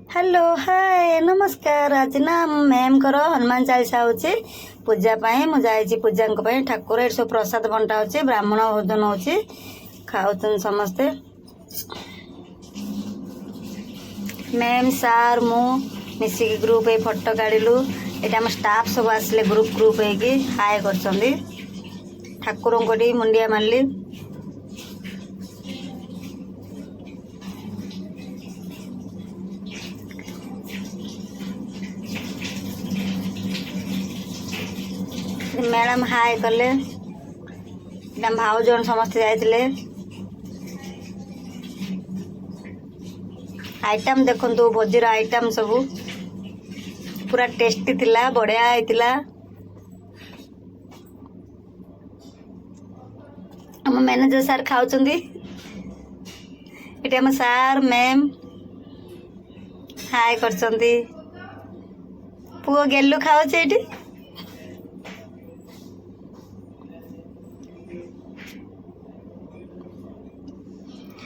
Hello hi नमस्कार। आज ना मैम कर हनुमान चालीसा होची पूजा पाए मु जाई पूजा ठाकुर ये सब प्रसाद बंटा होची ब्राह्मण भोजन होची खाउछन समस्ते। मैम सार मु मिसिकी ग्रुप ए फोटो काढिलु। एटा हम स्टाफ सब आसले ग्रुप ग्रुप हेकी हाय करछंदी। ठाकुर को मुंडिया मारली। मैडम हाय कले भाउजन समस्ते जाइए। आइटम देखो भोजीर आइटम सब पूरा टेस्टी थिला बढ़िया होइतिला। हम मैनेजर सार खाउछंदी। एटी हम सार मैम हाय करछंदी। पुओ गेलु खाउछ एटी।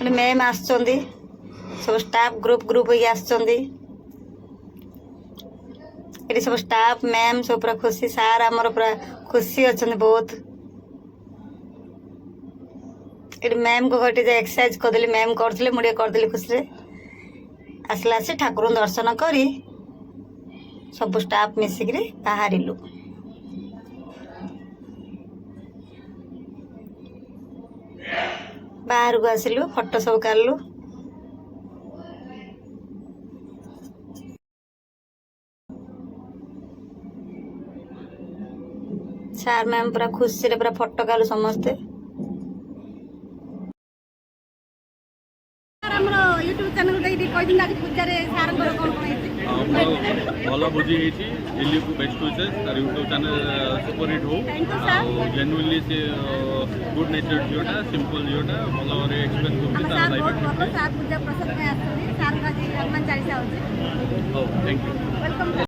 मैम आसचंदी सब स्टाफ ग्रुप ग्रुप होई आसचंदी। एटी सब स्टाफ मैम सब पूरा खुशी सार हमर पूरा खुशी अछंदी बहुत। एटी मैम को घटे जे एक्सरसाइज कर देली मैम करथले मुडे कर देली खुशी रे आसला से ठाकुर दर्शन करी सब स्टाफ मिसिकरी बाहरिलु। बाहर को आसिलु फोटो सब काढलु। सार मैम पूरा खुशी रे पूरा फोटो काढलु समस्ते। हमरो YouTube चैनल देई कोइ दिन लागी पूजा रे सार को कोन कोन हेती भल भोजी हेची दिल्ली को बेस्ट होइसे तार YouTube चैनल सुपर हिट हो। जेन्युइनली से गुड नेचर जियोटा सिंपल जियोटा भल रे एक्सप्लेन करछि तार लाइफ बहुत सार पूजा प्रसाद में आछथि सार का हनुमान चालीसा होछि। Thank you. वेलकम।